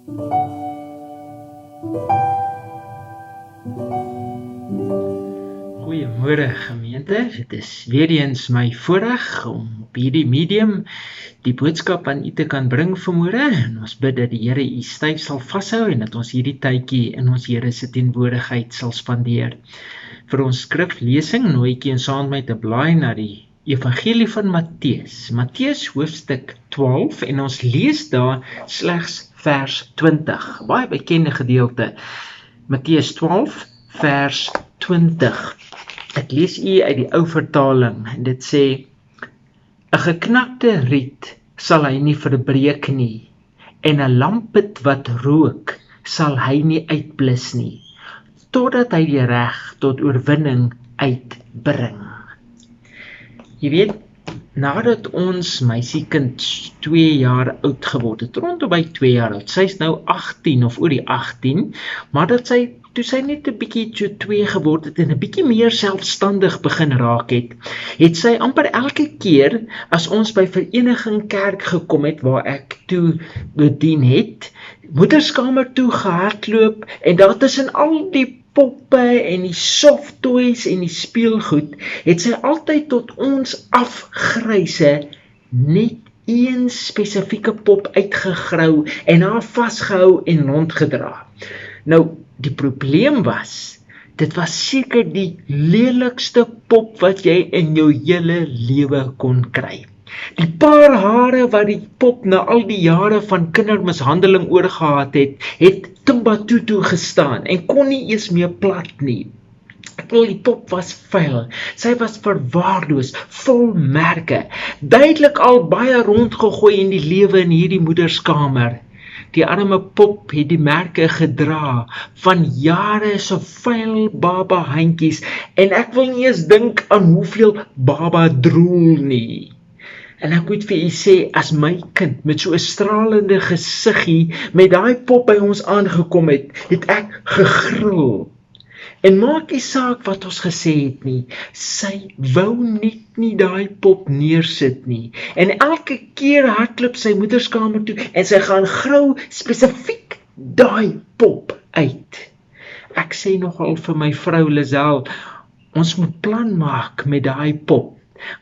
Goeiemôre gemeente, dit is weer eens my voorreg om op hierdie medium die boodskap aan u te kan bring vanmôre, en ons bid dat die Here u styf sal vashou en dat ons hierdie tydjie in ons Here se teenwoordigheid sal spandeer. Vir ons skriflesing nooi ek u saam met my te blaai na die Evangelie van Matteus, Matteus hoofstuk 12, en ons lees daar slegs vers 20, baie bekende gedeelte, Matteus 12 vers 20. Ek lees u uit die ou vertaling, en dit sê: 'n geknakte riet sal hy nie verbreek nie, en 'n lampet wat rook sal hy nie uitblus nie, totdat hy die reg tot oorwinning uitbring. Jy weet, nadat ons meisiekind 2 jaar oud geword het, rondom by 2 jaar oud, sy is nou 18 of oor die 18, maar dat sy toe sy net 'n bietjie 2 geword het en 'n bietjie meer selfstandig begin raak het sy amper elke keer as ons by Vereniging Kerk gekom het waar ek toe bedien het, moederskamer toe gehardloop en daar tussen al die poppe en die soft toys en die speelgoed, het sy altyd tot ons afgryse net een spesifieke pop uitgegrou en haar vasgehou en rondgedra. Nou, die probleem was, dit was seker die lelikste pop wat jy in jou hele lewe kon kry. Die paar hare wat die pop na al die jare van kindermishandeling oorgehad het Timbuktu gestaan en kon nie eens meer plat nie. Ek bedoel, die pop was vuil, sy was verwaarloos, vol merke, duidelik al baie rondgegooi in die lewe in hierdie moederskamer. Die arme pop het die merke gedra van jare so vuil baba handjies, en ek wil nie eens dink aan hoeveel baba droel nie. En ek moet vir u sê, as my kind met so 'n stralende gesiggie met daai pop by ons aangekom het, het ek gegril. En maak nie saak wat ons gesê het nie, sy wou net nie daai pop neersit nie. En elke keer hardloop sy moederskamer toe en sy gaan grou spesifiek daai pop uit. Ek sê nogal vir my vrou Lizelle, ons moet plan maak met daai pop.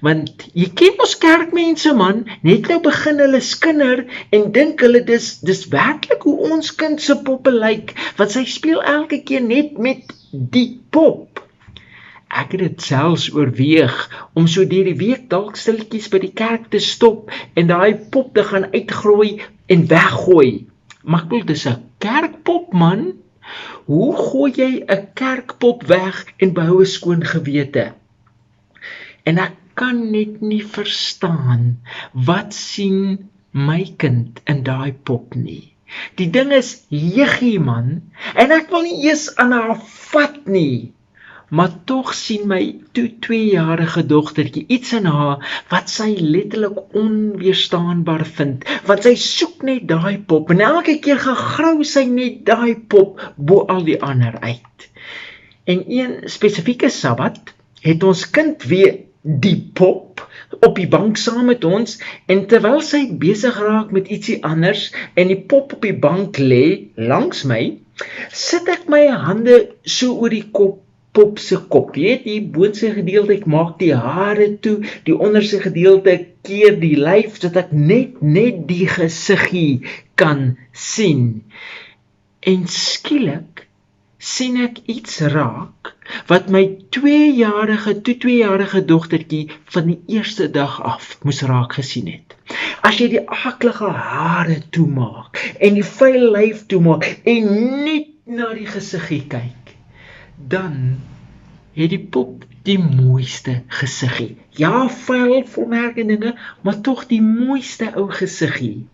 Want jy ken ons kerkmense man, net nou begin hulle skinder en dink hulle dis werklik hoe ons kind se poppe lyk, want sy speel elke keer net met die pop. Ek het dit selfs oorweeg om so deur die week dalk stilletjies by die kerk te stop en daai pop te gaan uitgroei en weggooi. Maar ek, dis 'n kerkpop man. Hoe gooi jy 'n kerkpop weg en behou 'n skoon gewete? En ek kan net nie verstaan, wat sien my kind in daai pop nie. Die ding is jeggie man, en ek wil nie eers aan haar vat nie. Maar tog sien my 2-jarige dogtertjie iets in haar wat sy letterlik onweerstaanbaar vind, want sy soek net daai pop, en elke keer gegrou sy net daai pop bo al die ander uit. En een spesifieke Sabbat het ons kind weer die pop op die bank saam met ons, en terwyl sy besig raak met ietsie anders en die pop op die bank lê langs my, sit ek my hande so oor die pop se kop. Jy weet, die boonste gedeelte, ek maak die hare toe, die onderste gedeelte keer die lyf, sodat ek net die gesiggie kan sien. En skielik sien ek iets raak wat my 2-jarige dogtertjie van die eerste dag af moes raak gesien het. As jy die aaklige hare toemaak en die vuil lyf toemaak en net na die gesiggie kyk, dan het die pop die mooiste gesiggie. Ja, vuil, volmerk en dinge, maar tog die mooiste ou gesiggie.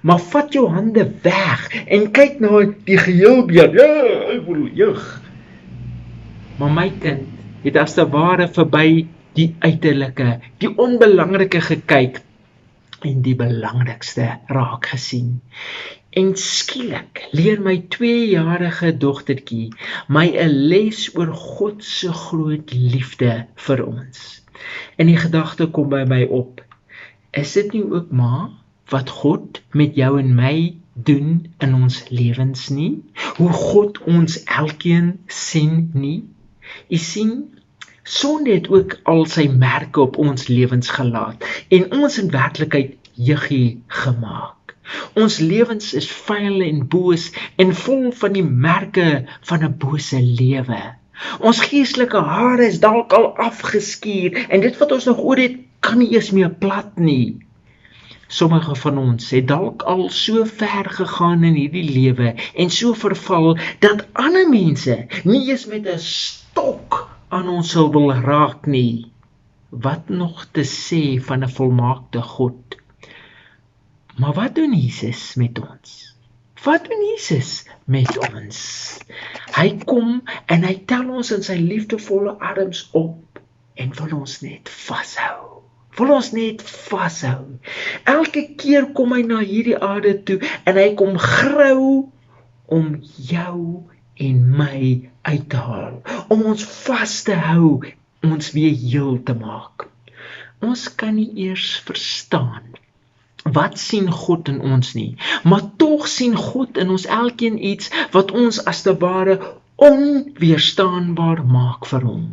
Maar vat jou hande weg en kyk na die geheelbeeld. Ja, ek bedoel, jeug. Maar my kind het as te ware verby die uiterlike, die onbelangrike gekyk en die belangrikste raak gesien. En skielik leer my 2-jarige dogtertjie my 'n les oor God se groot liefde vir ons. En die gedagte kom by my op, is dit nie ook maar wat God met jou en my doen in ons lewens nie, hoe God ons elkeen sien nie. U sien, sonde het ook al sy merke op ons lewens gelaat en ons in werklikheid juggie gemaak. Ons lewens is vuil en boos en vol van die merke van 'n bose lewe. Ons geestelike hare is dalk al afgeskuur en dit wat ons nog oor het, kan nie eers meer plat nie. Sommige van ons het dalk al so ver gegaan in hierdie lewe en so verval dat ander mense nie eens met 'n stok aan ons sal wil raak nie. Wat nog te sê van 'n volmaakte God? Maar wat doen Jesus met ons? Wat doen Jesus met ons? Hy kom en hy tel ons in sy liefdevolle arms op en wil ons net vashou. Elke keer kom hy na hierdie aarde toe en hy kom grou om jou en my uit te haal, om ons vas te hou, ons weer heel te maak. Ons kan nie eers verstaan wat sien God in ons nie, maar tog sien God in ons elkeen iets wat ons as te ware onweerstaanbaar maak vir hom.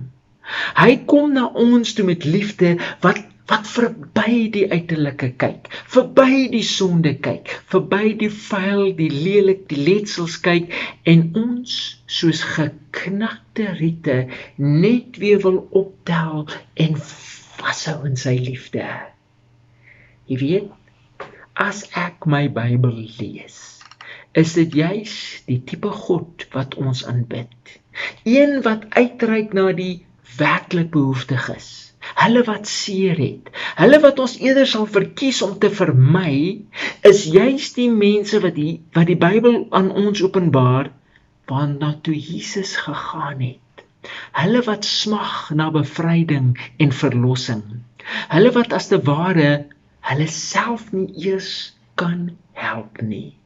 Hy kom na ons toe met liefde wat verby die uiterlike kyk, verby die sonde kyk, verby die vuil, die lelik, die letsels kyk en ons soos geknakte riete net weer wil optel en vashou in sy liefde. Jy weet, as ek my Bybel lees, is dit juis die tipe God wat ons aanbid. Een wat uitreik na die werklik behoeftiges, hulle wat seer het, hulle wat ons eerder sal verkies om te vermy, is juis die mense wat die Bybel aan ons openbaar, waarna toe Jesus gegaan het. Hulle wat smag na bevryding en verlossing. Hulle wat as te ware hulle self nie eers kan help nie.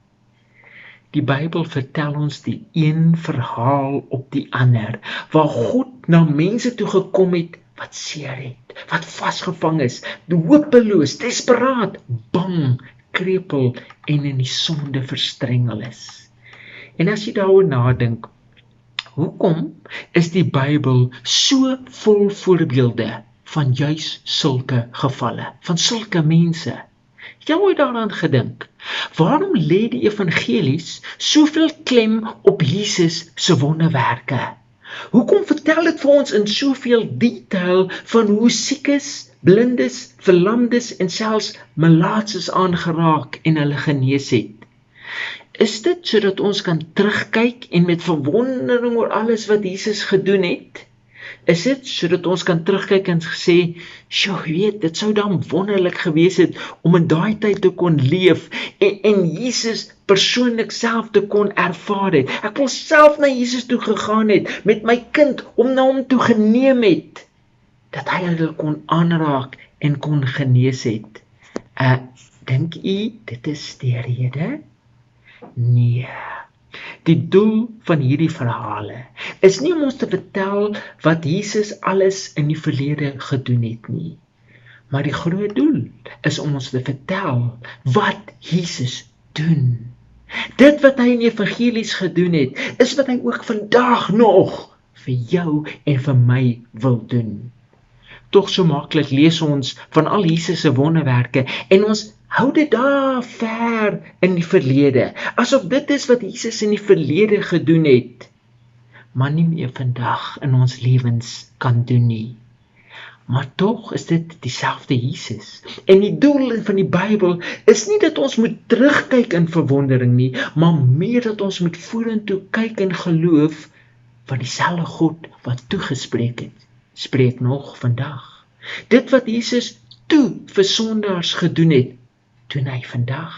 Die Bybel vertel ons die een verhaal op die ander, waar God na mense toe gekom het wat seer het, wat vasgevang is, hopeloos, desperaat, bang, krepeel en in die sonde verstrengel is. En as jy daaroor nadink, hoekom is die Bybel so vol voorbeelde van juis sulke gevalle, van sulke mense? Het jy ooit daaraan gedink? Waarom lê die evangelies soveel klem op Jesus se wonderwerke? Hoekom vertel dit vir ons in soveel detail van hoe siekes, blindes, verlamdes en selfs melaatses aangeraak en hulle genees het? Is dit sodat ons kan terugkyk en met verwondering oor alles wat Jesus gedoen het? Is dit sodat ons kan terugkyk en sê, "Sjoe, weet, dit sou dan wonderlik gewees het om in daai tyd te kon leef en Jesus persoonlik self te kon ervaar het. Ek wil self na Jesus toe gegaan het met my kind om na hom toe geneem het, dat hy hulle kon aanraak en kon genees het." Dink u dit is die rede? Nee. Die doel van hierdie verhale is nie om ons te vertel wat Jesus alles in die verlede gedoen het nie, maar die groot doel is om ons te vertel wat Jesus doen. Dit wat hy in die evangelies gedoen het, is wat hy ook vandag nog vir jou en vir my wil doen. Tog so maklik lees ons van al Jesus se wonderwerke en ons hou dit daar ver in die verlede, asof dit is wat Jesus in die verlede gedoen het, maar nie meer vandag in ons lewens kan doen nie. Maar tog is dit dieselfde Jesus. En die doel van die Bybel is nie dat ons moet terugkyk in verwondering nie, maar meer dat ons moet vorentoe kyk in geloof, van dieselfde God wat toegespreek het, spreek nog vandag. Dit wat Jesus toe vir sondaars gedoen het, doen hy vandag.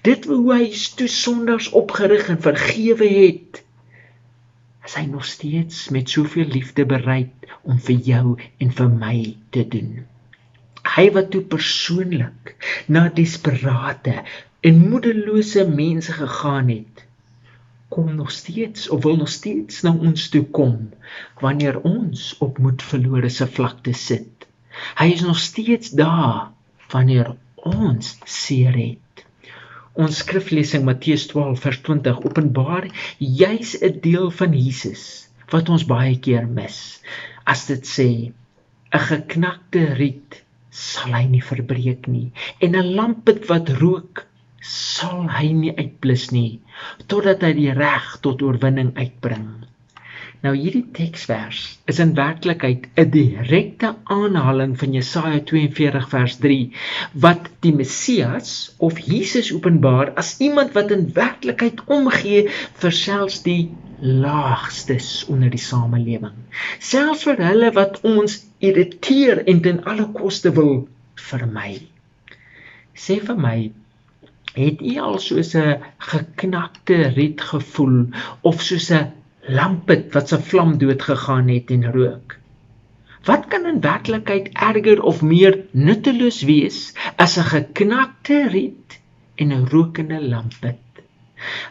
Dit hoe hy toe sondaars opgerig en vergewe het, is hy nog steeds met soveel liefde bereid om vir jou en vir my te doen. Hy wat toe persoonlik na desperate en moedelose mense gegaan het, kom nog steeds of wil nog steeds na ons toe kom wanneer ons op moedverlore se vlakte sit. Hy is nog steeds daar wanneer ons seer het. Ons skriflesing Matteus 12 vers 20 openbaar juis 'n deel van Jesus wat ons baie keer mis. As dit sê, 'n geknakte riet sal hy nie verbreek nie, en 'n lampet wat rook sal hy nie uitblus nie, totdat hy die reg tot oorwinning uitbring. Nou hierdie teksvers is in werklikheid 'n direkte aanhaling van Jesaja 42 vers 3, wat die Messias of Jesus openbaar as iemand wat in werklikheid omgee vir selfs die laagstes onder die samelewing. Selfs vir hulle wat ons irriteer en ten alle koste wil vermy. Sê vir my, het u al soos 'n geknakte riet gevoel of soos 'n lampet wat se vlam doodgegaan het en rook? Wat kan in werklikheid erger of meer nutteloos wees as 'n geknakte riet en 'n rokende lampet?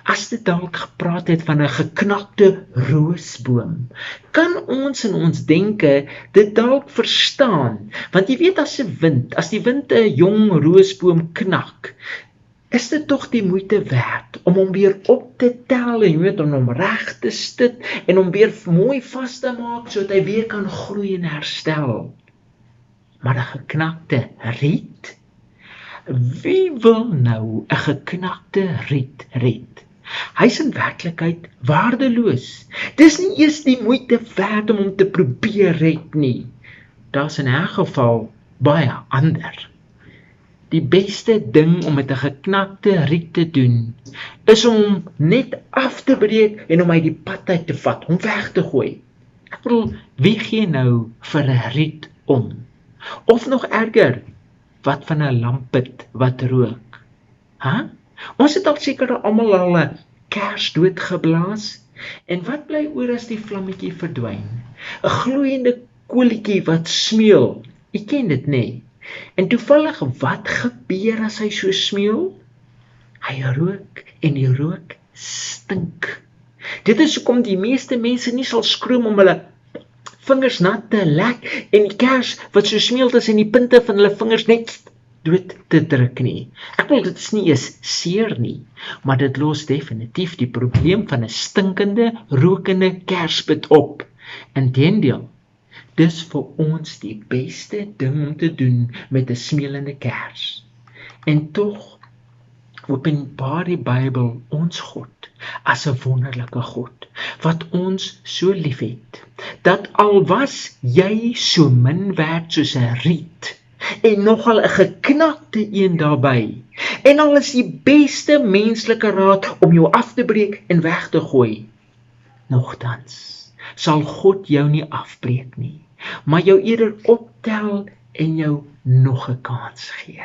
As dit dalk gepraat het van 'n geknakte roosboom, kan ons in ons denke dit dalk verstaan, want jy weet as die wind 'n jong roosboom knak, is dit tog die moeite werd om hom weer op te tel en weet om hom reg te stit en hom weer mooi vas te maak sodat hy weer kan groei en herstel. Maar 'n geknakte riet? Wie wil nou 'n geknakte riet red? Hy's in werklikheid waardeloos. Dis nie eers die moeite werd om hom te probeer red nie. Daar's in 'n geval baie ander. Die beste ding om met 'n geknakte riet te doen, is om hom net af te breek en hom uit die pad uit te vat, hom weg te gooi. Ek bedoel, wie gee nou vir 'n riet om? Of nog erger, wat van 'n lampet wat rook? Ons het al seker almal al 'n kers doodgeblaas. En wat bly oor as die vlammetjie verdwyn? 'n gloeiende kolietjie wat smeel. Jy ken dit, nê? En toevallig, wat gebeur as hy so smeel? Hy rook en die rook stink. Dit is hoekom die meeste mense nie sal skroom om hulle vingers nat te lek en die kers wat so smeel tussen die punte van hulle vingers net dood te druk nie. Ek wil dit is nie eens seer nie, maar dit los definitief die probleem van 'n stinkende, rokende kerspit op. Inteendeel, dis vir ons die beste ding om te doen met 'n smeulende kers. En tog openbaar die Bybel ons God as 'n wonderlike God, wat ons so liefhet, dat al was jy so min werd soos 'n riet, en nogal 'n geknakte een daarbey, en al is die beste menslike raad om jou af te breek en weg te gooi, nogtans sal God jou nie afbreek nie, maar jou eerder optel en jou nog 'n kans gee.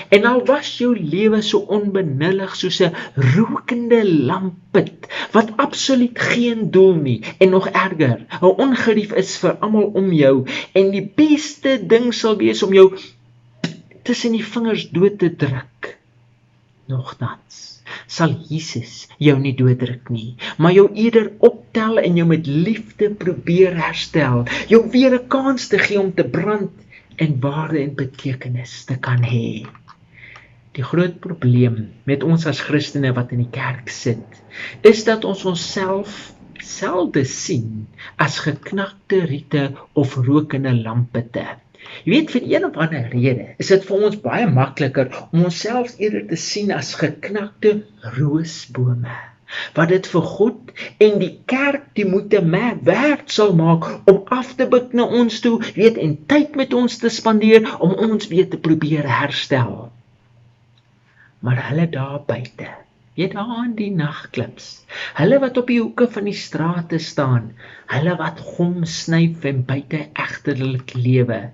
En al was jou lewe so onbenullig soos 'n rokende lampet, wat absoluut geen doel nie, en nog erger, 'n ongerief is vir almal om jou, en die beste ding sal wees om jou tussen die vingers dood te druk. Nogtans sal Jesus jou nie dooddruk nie, maar jou eerder optel en jou met liefde probeer herstel, jou weer 'n kans te gee om te brand en waarde en betekenis te kan hê. Die groot probleem met ons as Christene wat in die kerk sit, is dat ons onsself selde sien as geknakte riete of rokende lampette. Jy weet, vir een of ander rede is dit vir ons baie makliker om onsself eerder te sien as geknakte roosbome, wat dit vir God en die kerk die moeite werd sal maak om af te buig na ons toe, weet, en tyd met ons te spandeer om ons weer te probeer herstel. Maar hulle daar buite, weet, daar in die nagklubs, hulle wat op die hoeke van die strate staan, hulle wat gom snyp en buite egterlik lewe,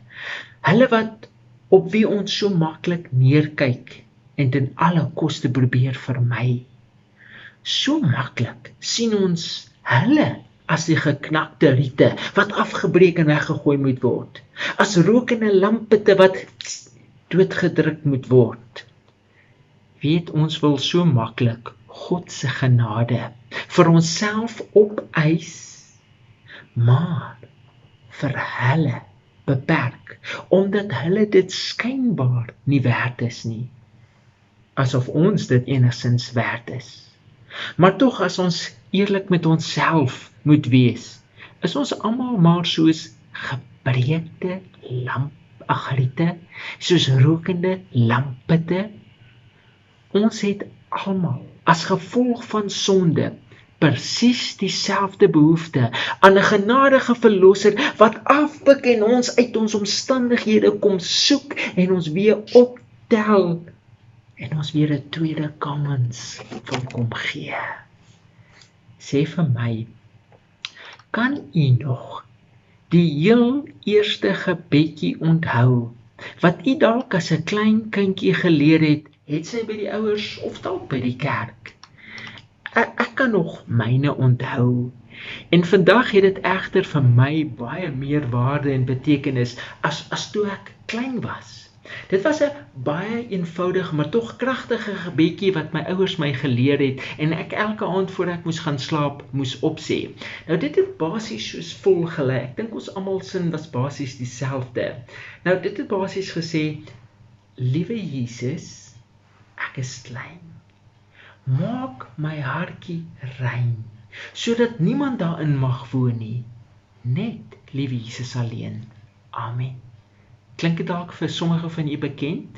hulle wat op wie ons so maklik neerkyk en ten alle koste probeer vermy. So maklik sien ons hulle as die geknakte riete wat afgebreek en weggegooi moet word, as rokende lampette wat doodgedruk moet word. Weet, ons wil so maklik God se genade vir onsself opeis, maar vir hulle beperk, omdat hulle dit skynbaar nie werd is nie. asof ons dit enigstens werd is. Maar tog, as ons eerlik met onsself moet wees, is ons almal maar soos gebreekte lampagriete, soos rokende lampitte. Ons het almal as gevolg van sonde presies dieselfde behoefte aan 'n genadige verlosser wat afpik en ons uit ons omstandighede kom soek en ons weer optel en ons weer 'n tweede kans wil kom gee. Sê vir my, kan u nog die heel eerste gebedjie onthou wat u dalk as 'n klein kindjie geleer het sy by die ouers of dalk by die kerk? Ek kan nog myne onthou. En vandag het dit egter vir my baie meer waarde en betekenis as toe ek klein was. Dit was 'n baie eenvoudige, maar tog kragtige gebedjie wat my ouers my geleer het en ek elke aand voor ek moes gaan slaap, moes opsê. Nou dit het basies soos volgelê. Ek dink ons almal sin was basies dieselfde. Nou dit het basies gesê, liewe Jesus, ek is klein. Maak my hartjie rein, sodat niemand daarin mag woon nie, net liewe Jesus alleen. Amen. Klink dit dalk vir sommige van u bekend?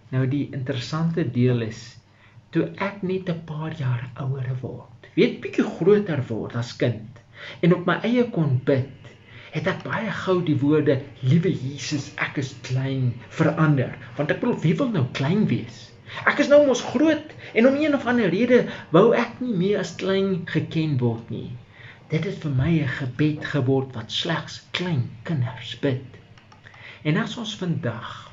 Nou die interessante deel is, toe ek net 'n paar jaar ouer word, bietjie groter word as kind, en op my eie kon bid, het ek baie gou die woorde, liewe Jesus, ek is klein, verander, want ek bedoel, wie wil nou klein wees? Ek is nou mos groot, en om een of ander rede wou ek nie meer as klein geken word nie. Dit het vir my 'n gebed geword wat slegs klein kinders bid. En as ons vandag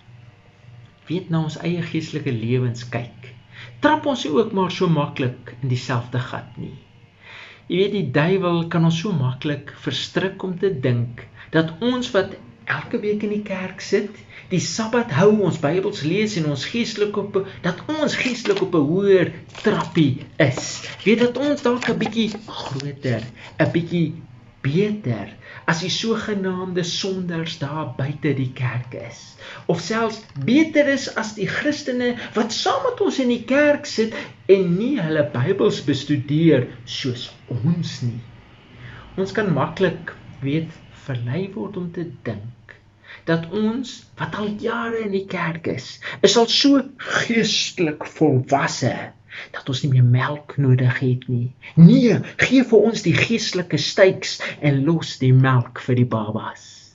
weet na ons eie geestelike lewens kyk, trap ons ook maar so maklik in dieselfde gat nie. Jy weet, die duiwel kan ons so maklik verstrik om te dink dat ons wat elke week in die kerk sit, die Sabbat hou, ons Bybels lees en ons geestelik op 'n hoër trappie is. Weet dat ons dalk 'n bietjie groter, 'n bietjie beter as die sogenaamde sonders daar buite die kerk is. Of selfs beter is as die Christene wat saam met ons in die kerk sit en nie hulle Bybels bestudeer soos ons nie. Ons kan maklik, verlei word om te dink dat ons, wat al jare in die kerk is al so geestelik volwasse, dat ons nie meer melk nodig het nie. Nee, gee vir ons die geestelike steaks en los die melk vir die babas.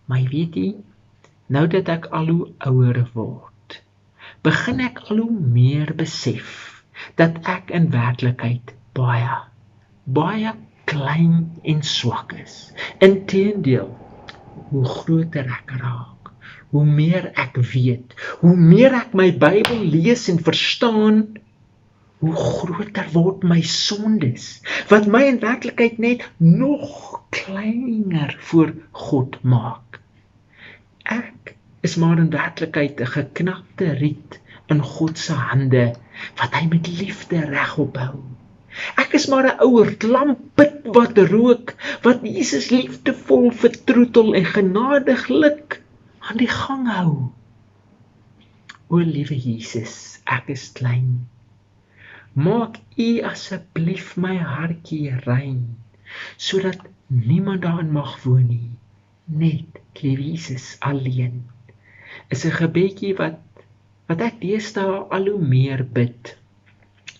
Maar weet jy, nou dat ek al hoe ouer word, begin ek al hoe meer besef dat ek in werklikheid baie klein en swak is. Inteendeel, hoe groter ek raak, hoe meer ek weet, hoe meer ek my Bybel lees en verstaan, hoe groter word my sondes, wat my in werklikheid net nog kleiner voor God maak. Ek is maar in werklikheid 'n geknapte riet in God se hande, wat hy met liefde regop hou. Ek is maar 'n ouer lampit wat rook, wat Jesus liefdevol vertroetel en genadiglik aan die gang hou. O liewe Jesus, ek is klein. Maak U asseblief my hartjie rein, sodat niemand daarin mag woon nie, net liewe Jesus alleen. Is 'n gebedjie wat ek deesdae al hoe meer bid.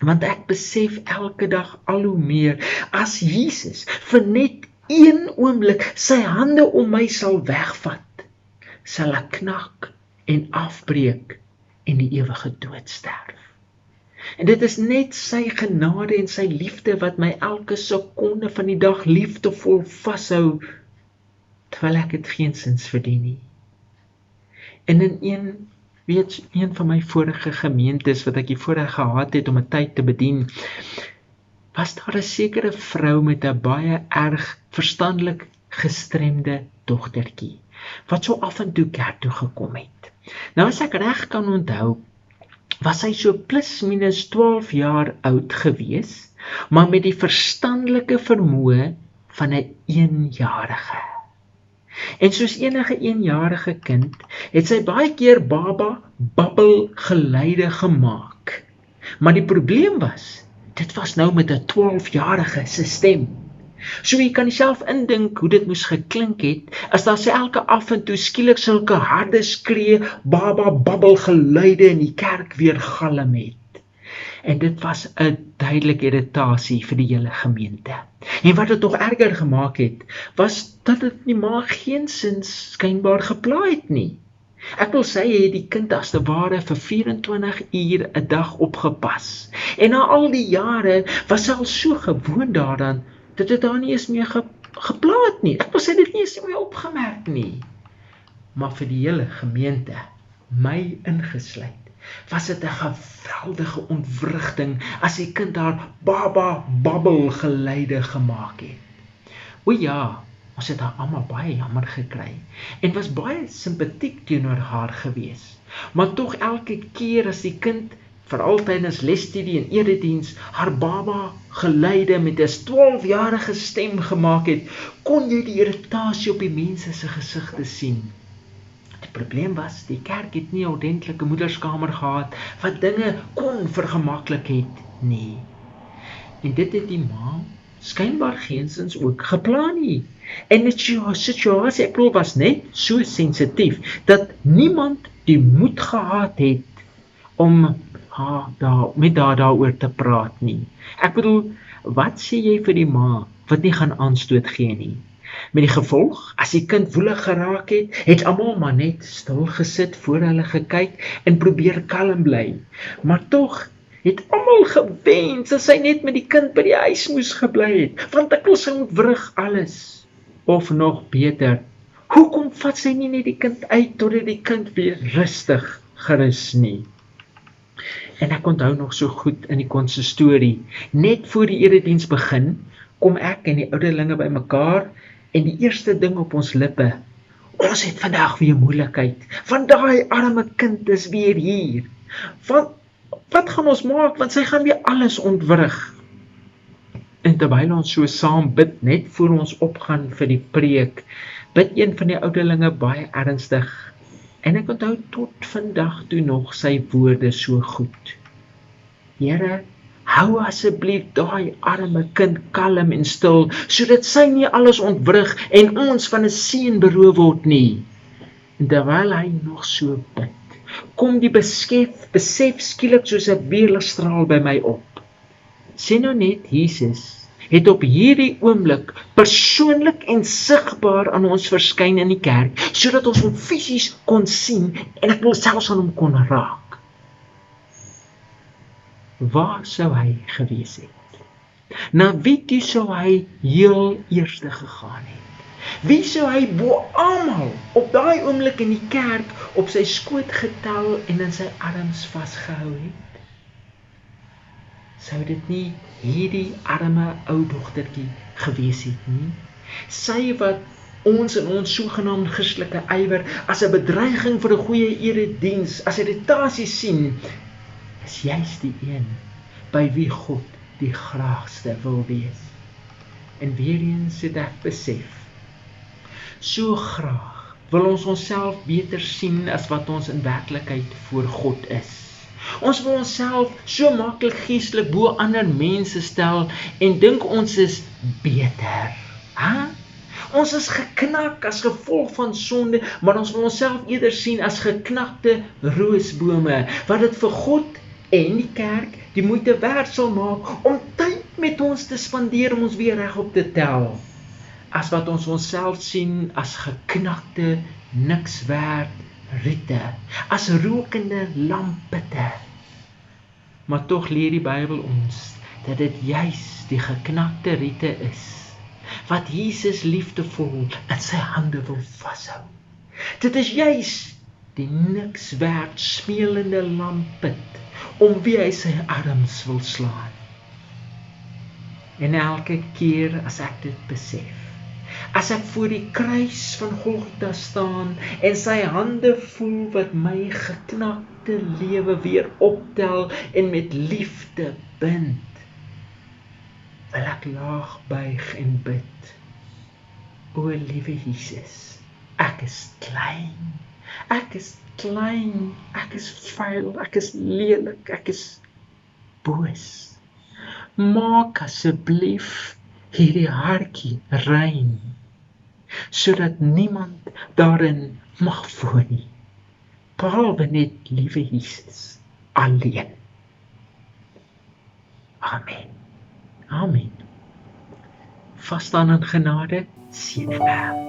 Want ek besef elke dag al hoe meer, as Jesus vir net een oomblik sy hande om my sal wegvat, sal ek knak en afbreek en die ewige dood sterf. En dit is net sy genade en sy liefde wat my elke sekonde van die dag liefdevol vashou, terwyl ek dit geensins verdien nie. En in een van my vorige gemeentes wat ek die voorreg gehad het om 'n tyd te bedien, was daar 'n sekere vrou met 'n baie erg verstandelik gestremde dogtertjie, wat so af en toe kerk toe gekom het. Nou as ek reg kan onthou, was sy so plus minus 12 jaar oud gewees, maar met die verstandelike vermoë van 'n 1-jarige. En soos enige eenjarige kind, het sy baie keer baba babbel geluide gemaak. Maar die probleem was, dit was nou met 'n 12-jarige se stem. So jy kan jouself indink hoe dit moes geklink het, as daar sy elke af en toe skielik sulke harde skree, baba babbel geluide in die kerk weer galm het. En dit was 'n duidelike irritasie vir die hele gemeente. En wat dit nog erger gemaak het, was dat dit die ma geensins skynbaar gepla het nie. Ek wil sê hy het die kind as te ware vir 24 uur 'n dag opgepas. En na al die jare was sy al so gewoond daaraan, dat dit daar nie eens meer gepla het nie. Ek wil sê dit nie eens meer opgemerk nie. Maar vir die hele gemeente, my ingesluit, was dit 'n geweldige ontwrigting as die kind daar baba babbel geluide gemaak het. O ja, ons het haar almal baie jammer gekry en was baie simpatiek teenoor haar gewees. Maar tog elke keer as die kind, veral tydens lesstudie en erediens, haar baba geluide met 'n 12-jarige stem gemaak het, kon jy die irritasie op die mense se gesigte sien. Die probleem was, die kerk het nie 'n ordentlike moederskamer gehad wat dinge kon vergemaklik het nie. En dit het die ma skynbaar geensins ook gepla nie. En die situasie, ek bedoel, was net so sensitief dat niemand die moed gehad het om met haar daaroor te praat nie. Ek bedoel, wat sê jy vir die ma wat nie gaan aanstoot gee nie? Met die gevolg, as die kind woelig geraak het almal maar net stil gesit voor hulle gekyk en probeer kalm bly. Maar tog het almal gewens as sy net met die kind by die huis moes gebly het, want ek wil sy ontwrig alles. Of nog beter, hoekom vat sy nie net die kind uit totdat die kind weer rustig gerus nie? En ek onthou nog so goed in die konsistorie, net voor die erediens begin, kom ek en die ouderlinge by mekaar en die eerste ding op ons lippe, ons het vandag weer moeilikheid, want daai arme kind is weer hier. Wat gaan ons maak, want sy gaan weer alles ontwrig. En terwyl ons so saam bid, net voor ons opgaan vir die preek, bid een van die ouderlinge baie ernstig. En ek onthou tot vandag toe nog sy woorde so goed. Here, hou asseblief daai arme kind kalm en stil, sodat sy nie alles ontwrig en ons van 'n seën beroof word nie. En terwyl hy nog so bid, kom die besef skielik soos 'n weerligstraal by my op. Sien nou net, Jesus het op hierdie oomblik persoonlik en sigbaar aan ons verskyn in die kerk, sodat ons hom fisies kon sien en ek wil selfs aan hom kon raak. Waar sou hy gewees het? Na wie toe sou hy heel eerste gegaan het? Wie sou hy bo almal op daai oomblik in die kerk op sy skoot getel en in sy arms vasgehou het? Sou dit nie hierdie arme ou dogtertjie gewees het nie? Sy wat ons in ons sogenaamde Christelike ywer as 'n bedreiging vir 'n goeie erediens, as irritasie sien, is juist die een by wie God die graagste wil wees. En weer eens het ek besef, so graag wil ons onsself beter sien as wat ons in werklikheid voor God is. Ons wil onsself so maklik geestelik bo ander mense stel en dink ons is beter. Ons is geknak as gevolg van sonde, maar ons wil onsself eerder sien as geknakte roosbome, wat dit vir God en die kerk die moeite werd sal maak om tyd met ons te spandeer om ons weer regop te tel, as wat ons onsself sien as geknakte, niks werd riete, as rokende lampitte. Maar tog leer die Bybel ons dat dit juis die geknakte riete is, wat Jesus liefdevol in sy hande wil vashou. Dit is juis die niks werd smeelende lampit, om wie hy sy arms wil slaan. En elke keer as ek dit besef, as ek voor die kruis van Golgotha staan en sy hande voel wat my geknakte lewe weer optel en met liefde bind, wil ek laag buig en bid. O liewe Jesus, Ek is klein, ek is klein, ek is vuil, ek is lelik, ek is boos. Maak asseblief hierdie hartjie rein, sodat niemand daarin mag woon nie, behalwe net liewe Jesus alleen. Amen. Amen. Vasstaan in genade, seëninge.